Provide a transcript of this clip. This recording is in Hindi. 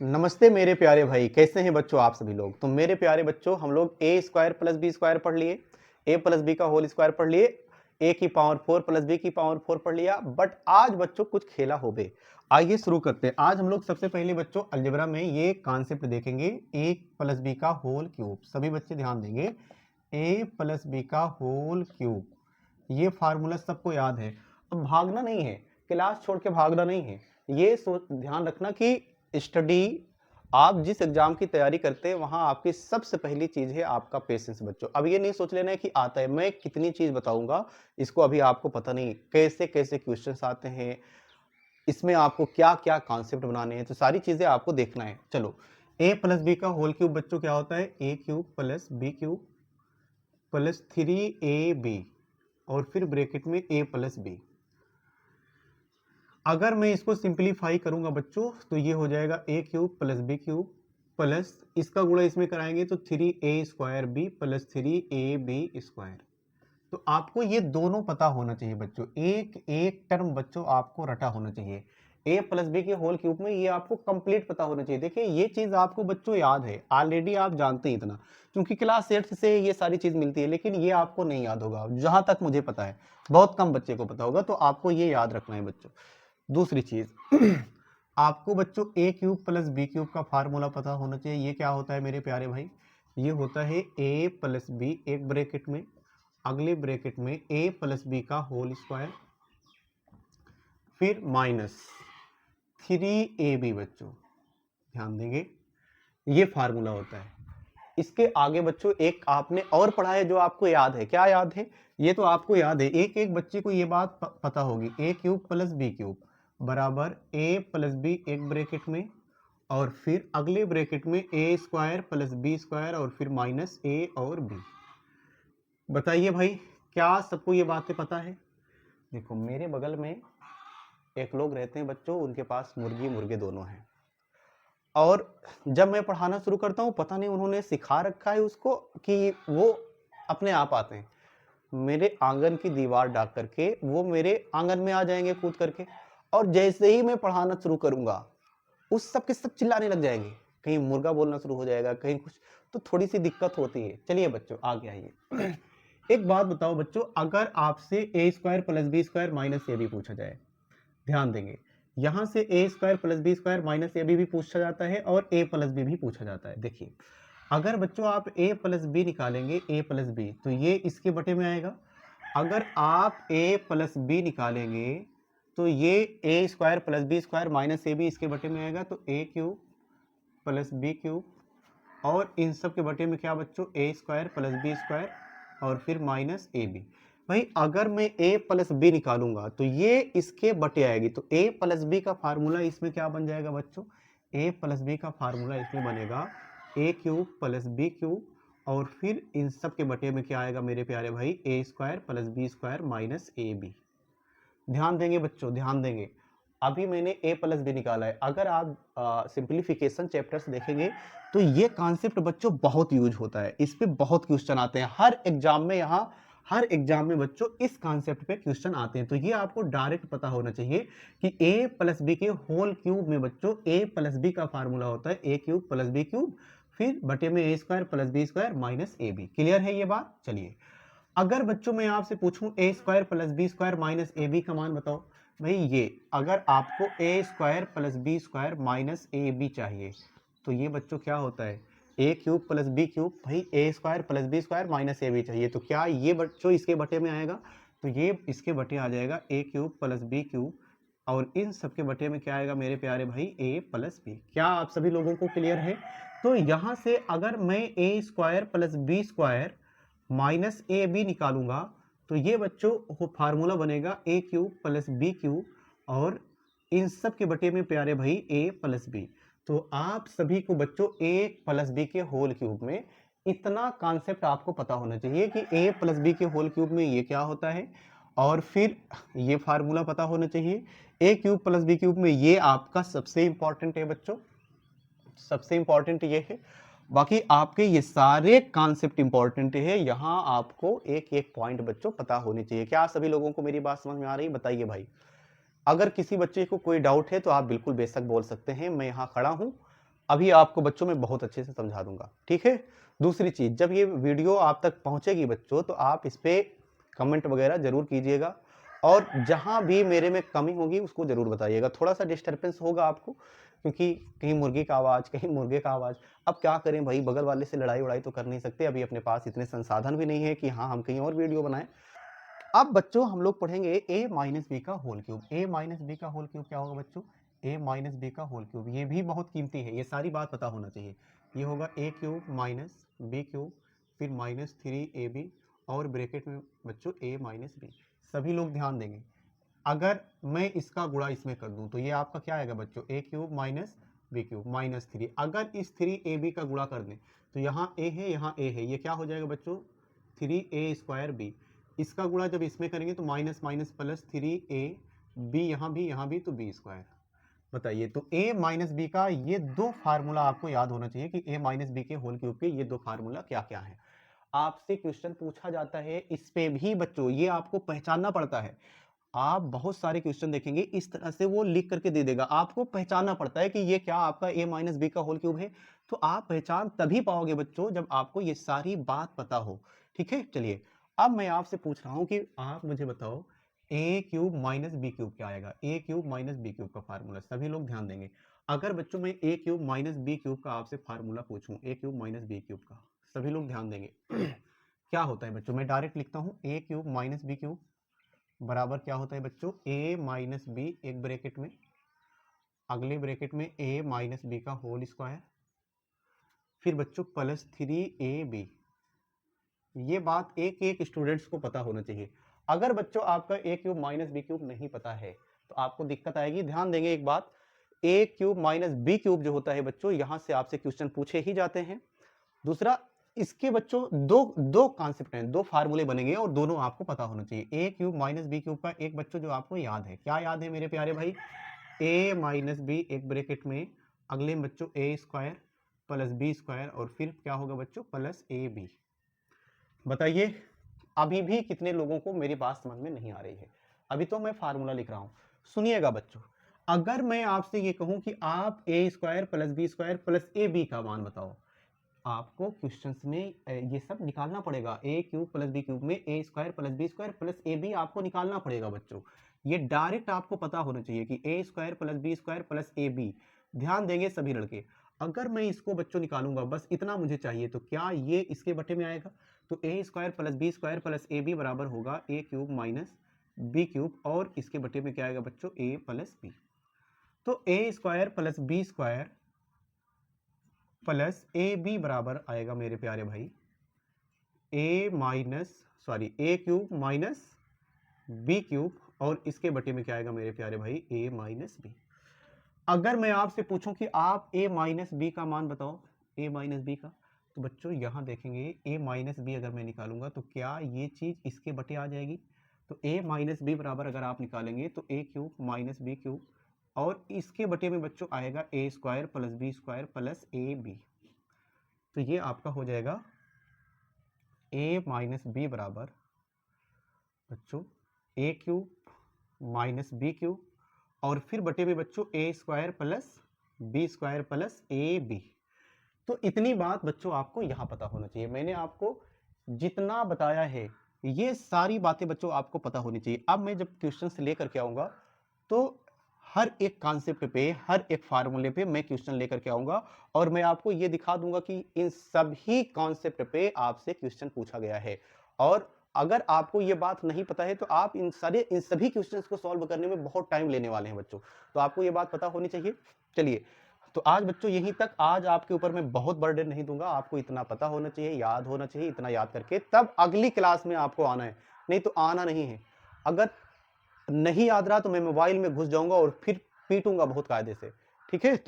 नमस्ते मेरे प्यारे भाई, कैसे हैं बच्चों आप सभी लोग। तो मेरे प्यारे बच्चों, हम लोग ए स्क्वायर प्लस बी स्क्वायर पढ़ लिए, ए प्लस बी का होल स्क्वायर पढ़ लिए, ए की पावर 4 प्लस बी की पावर 4 पढ़ लिया। बट आज बच्चों कुछ खेला हो बे। आइए शुरू करते हैं। आज हम लोग सबसे पहले बच्चों अलजेब्रा में ये कॉन्सेप्ट देखेंगे, ए प्लस बी का होल क्यूब। सभी बच्चे ध्यान देंगे, ए प्लस बी का होल क्यूब, ये फार्मूला सबको याद है। अब भागना नहीं है, क्लास छोड़ के भागना नहीं है। ये ध्यान रखना कि स्टडी, आप जिस एग्जाम की तैयारी करते हैं वहां आपकी सबसे पहली चीज है आपका पेशेंस बच्चों। अब ये नहीं सोच लेना है कि आता है, मैं कितनी चीज बताऊंगा इसको अभी आपको पता नहीं, कैसे कैसे क्वेश्चंस आते हैं, इसमें आपको क्या क्या कॉन्सेप्ट बनाने हैं, तो सारी चीजें आपको देखना है। चलो, ए प्लस बी का होल क्यूब बच्चों क्या होता है, a cube plus b cube plus 3ab और फिर ब्रैकेट में ए प्लस बी। अगर मैं इसको सिंपलीफाई करूंगा बच्चों तो ये हो जाएगा a cube plus b cube plus इसका गुणा इसमें कराएंगे तो 3a² B plus 3ab square. तो आपको ये दोनों पता होना चाहिए बच्चों, एक एक टर्म बच्चों आपको रटा होना चाहिए। ए प्लस बी के होल क्यूब में ये आपको कंप्लीट पता होना चाहिए। देखिए ये चीज आपको बच्चों याद है, ऑलरेडी आप जानते हैं इतना, क्योंकि क्लास 8 से ये सारी चीज मिलती है, लेकिन ये आपको नहीं याद होगा। जहां तक मुझे पता है बहुत कम बच्चे को पता होगा, तो आपको ये याद रखना है बच्चों। दूसरी चीज आपको बच्चों ए क्यूब प्लस बी क्यूब का फार्मूला पता होना चाहिए। ये क्या होता है मेरे प्यारे भाई, ये होता है ए प्लस बी, एक ब्रैकेट में, अगले ब्रैकेट में ए प्लस बी का होल स्क्वायर, फिर माइनस 3ab बच्चों, ध्यान देंगे ये फार्मूला होता है। इसके आगे बच्चों एक आपने और पढ़ा है जो आपको याद है, क्या याद है, ये तो आपको याद है, एक एक बच्चे को ये बात पता होगी, ए क्यूब प्लस बी क्यूब बराबर ए प्लस बी एक ब्रैकेट में और फिर अगले ब्रैकेट में a square plus b square और फिर माइनस ए और बी। बताइए भाई, क्या सबको ये बातें पता है। देखो मेरे बगल में एक लोग रहते हैं बच्चों, उनके पास मुर्गी मुर्गे दोनों हैं, और जब मैं पढ़ाना शुरू करता हूँ पता नहीं उन्होंने सिखा रखा है उसको कि वो अपने आप आते हैं, मेरे आंगन की दीवार डाक करके वो मेरे आंगन में आ जाएंगे कूद करके, और जैसे ही मैं पढ़ाना शुरू करूंगा उस सब के सब चिल्लाने लग जाएंगे, कहीं मुर्गा बोलना शुरू हो जाएगा, कहीं कुछ, तो थोड़ी सी दिक्कत होती है। चलिए बच्चों आगे आइए। एक बात बताओ बच्चों, अगर आपसे a square plus b square minus a b पूछा जाए, ध्यान देंगे, यहां से a square plus b square minus a b पूछा जाता है और ए प्लस बी भी पूछा जाता है। देखिए अगर बच्चों आप ए प्लस बी निकालेंगे, ए प्लस बी, तो ये इसके बटे में आएगा। अगर आप ए प्लस बी निकालेंगे तो ये a square plus b square minus a b इसके बटे में आएगा, तो a cube plus b cube, और इन सब के बटे में क्या बच्चों, a square plus b square और फिर माइनस ए बी। भाई अगर मैं a प्लस बी निकालूंगा तो ये इसके बटे आएगी, तो a प्लस बी का फार्मूला इसमें क्या बन जाएगा बच्चों, a प्लस बी का फार्मूला इसमें बनेगा a cube plus b cube और फिर इन सब के बटे में क्या आएगा मेरे प्यारे भाई, a square plus b square minus a b. ध्यान देंगे बच्चों, ध्यान देंगे, अभी मैंने ए प्लस बी निकाला है। अगर आप सिंप्लीफिकेशन चैप्टर्स देखेंगे तो ये कॉन्सेप्ट बच्चों बहुत यूज होता है, इस पे बहुत क्वेश्चन आते हैं हर एग्जाम में, यहाँ हर एग्जाम में बच्चों इस कॉन्सेप्ट पे क्वेश्चन आते हैं। तो ये आपको डायरेक्ट पता होना चाहिए कि ए प्लस बी के होल क्यूब में बच्चों ए प्लस बी का फार्मूला होता है a cube plus b cube, फिर बटे में a square plus b square minus a b. Clear है ये बात। चलिए अगर बच्चों मैं आपसे पूछूं a square plus b square minus a b का मान बताओ, भाई ये अगर आपको a square plus b square minus a b चाहिए तो ये बच्चों क्या होता है, a cube plus b cube, भाई a square plus b square minus a b चाहिए, तो क्या ये बच्चों इसके बटे में आएगा, तो ये इसके बटे आ जाएगा a cube plus b cube और इन सबके बटे में क्या आएगा मेरे प्यारे भाई, ए प्लस बी। क्या आप सभी लोगों को क्लियर है। तो यहां से अगर मैं a square plus b square minus a b निकालूंगा तो ये बच्चों फार्मूला बनेगा a cube plus b cube और इन सब के बटे में प्यारे भाई ए प्लस बी। तो आप सभी को बच्चों ए प्लस बी के होल क्यूब में इतना कॉन्सेप्ट आपको पता होना चाहिए कि ए प्लस बी के होल क्यूब में ये क्या होता है, और फिर ये फार्मूला पता होना चाहिए। ए क्यूब प्लस बी क्यूब में ये आपका सबसे इंपॉर्टेंट है बच्चों, सबसे इंपॉर्टेंट ये है। बाकी आपके ये सारे कॉन्सेप्ट इंपॉर्टेंट है, यहां आपको एक एक पॉइंट बच्चों पता होने चाहिए। क्या सभी लोगों को मेरी बात समझ में आ रही है, बताइए भाई। अगर किसी बच्चे को कोई डाउट है तो आप बिल्कुल बेशक बोल सकते हैं, मैं यहाँ खड़ा हूँ, अभी आपको बच्चों मैं बहुत अच्छे से समझा दूंगा, ठीक है। दूसरी चीज, जब ये वीडियो आप तक पहुंचेगी बच्चों तो आप इस पे कमेंट वगैरह जरूर कीजिएगा, और जहां भी मेरे में कमी होगी उसको जरूर बताइएगा। थोड़ा सा डिस्टर्बेंस होगा आपको, क्योंकि कहीं मुर्गी का आवाज, कहीं मुर्गे का आवाज। अब क्या करें भाई, बगल वाले से लड़ाई वड़ाई तो कर नहीं सकते, अभी अपने पास इतने संसाधन भी नहीं है कि हाँ हम कहीं और वीडियो बनाएं। अब बच्चों हम लोग पढ़ेंगे a माइनस बी का whole cube. a minus b का होल क्यूब क्या होगा बच्चों? a माइनस बी का होल क्यूब, ये भी बहुत कीमती है, ये सारी बात पता होना चाहिए। ये होगा a cube minus b cube, फिर माइनस 3ab, और ब्रैकेट में बच्चों a माइनस बी। सभी लोग ध्यान देंगे, अगर मैं इसका गुणा इसमें कर दूं तो ये आपका क्या आएगा बच्चों? a cube minus b cube minus 3। अगर इस 3ab का गुणा कर दें तो यहाँ a है, यहाँ a है, ये क्या हो जाएगा बच्चों? 3a² b। इसका गुणा जब इसमें करेंगे तो माइनस माइनस प्लस 3ab, यहाँ भी तो b²। बताइए, तो a माइनस बी का ये दो फार्मूला आपको याद होना चाहिए कि a माइनस बी के होल क्यूब के ये दो फार्मूला क्या क्या है। आपसे क्वेश्चन पूछा जाता है, इस पे भी बच्चों ये आपको पहचानना पड़ता है। आप बहुत सारे क्वेश्चन देखेंगे इस तरह से वो लिख करके दे देगा, आपको पहचानना पड़ता है कि ये क्या आपका a माइनस बी का होल क्यूब है। तो आप पहचान तभी पाओगे बच्चों जब आपको ये सारी बात पता हो, ठीक है। चलिए, अब मैं आपसे पूछ रहा हूं कि आप मुझे बताओ a cube minus b cube क्या आएगा? a cube minus b cube का फार्मूला सभी लोग ध्यान देंगे। अगर बच्चों मैं a cube minus b cube का आपसे फार्मूला पूछूं, a cube minus b cube का, सभी लोग ध्यान देंगे। क्या होता है बच्चों? मैं डायरेक्ट लिखता हूं, a cube minus b cube बराबर क्या होता है बच्चों? a माइनस बी, एक ब्रैकेट में, अगले ब्रैकेट में a माइनस बी का होल स्क्वायर, फिर बच्चों प्लस 3ab। ये बात एक एक स्टूडेंट्स को पता होना चाहिए। अगर बच्चों आपका a cube minus b cube नहीं पता है तो आपको दिक्कत आएगी। ध्यान देंगे एक बात, a cube minus b cube जो होता है बच्चों, यहां से आपसे क्वेश्चन पूछे ही जाते हैं। दूसरा, इसके बच्चों दो दो कॉन्सेप्ट हैं, दो फार्मूले बनेंगे और दोनों आपको पता होना चाहिए। a cube minus b cube का एक बच्चों जो आपको याद है, क्या याद है मेरे प्यारे भाई? a माइनस बी, एक ब्रैकेट में, अगले बच्चों a² प्लस b² और फिर क्या होगा बच्चों? Plus ab। बताइए, अभी भी कितने लोगों को मेरी बात समझ में नहीं आ रही है? अभी तो मैं फार्मूला लिख रहा हूं, सुनिएगा बच्चों। अगर मैं आपसे ये कहूं कि आप a² plus b² plus ab का मान बताओ, आपको क्वेश्चंस में ये सब निकालना पड़ेगा। a cube plus b cube में a² plus b² plus ab आपको निकालना पड़ेगा बच्चों। ये डायरेक्ट आपको पता होना चाहिए कि a² plus b² plus ab। ध्यान देंगे सभी लड़के, अगर मैं इसको बच्चों निकालूंगा, बस इतना मुझे चाहिए, तो क्या ये इसके बटे में आएगा? तो a² plus b² plus ab बराबर होगा a cube minus b cube, और इसके बटे में क्या आएगा बच्चों? a plus b। तो a² plus b² plus ab बराबर आएगा मेरे प्यारे भाई a cube minus b cube, और इसके बटे में क्या आएगा मेरे प्यारे भाई? a minus b। अगर मैं आपसे पूछूं कि आप a माइनस b का मान बताओ, a माइनस b का, तो बच्चों यहां देखेंगे a माइनस b अगर मैं निकालूंगा तो क्या ये चीज इसके बटे आ जाएगी? तो a माइनस b बराबर अगर आप निकालेंगे तो a cube minus b cube, और इसके बटे में बच्चों आएगा a² plus b² plus ab। तो ये आपका हो जाएगा a माइनस बी बराबर बच्चों a cube minus b cube, और फिर बटे में बच्चों a² plus b² plus ab। तो इतनी बात बच्चों आपको यहां पता होना चाहिए। मैंने आपको जितना बताया है ये सारी बातें बच्चों आपको पता होनी चाहिए। अब मैं जब क्वेश्चन से लेकर के आऊंगा तो हर एक कॉन्सेप्ट पे, हर एक फार्मूले पे मैं क्वेश्चन लेकर के आऊंगा, और मैं आपको ये दिखा दूंगा कि इन सभी कॉन्सेप्ट पे आपसे क्वेश्चन पूछा गया है। और अगर आपको ये बात नहीं पता है तो आप इन सभी क्वेश्चंस को सॉल्व करने में बहुत टाइम लेने वाले हैं बच्चों, तो आपको ये बात पता होनी चाहिए। चलिए, तो आज बच्चों यहीं तक। आज आपके ऊपर मैं बहुत बर्डन नहीं दूंगा, आपको इतना पता होना चाहिए, याद होना चाहिए, इतना याद करके तब अगली क्लास में आपको आना है, नहीं तो आना नहीं है। अगर नहीं याद रहा तो मैं मोबाइल में घुस जाऊंगा और फिर पीटूंगा बहुत कायदे से, ठीक है। तो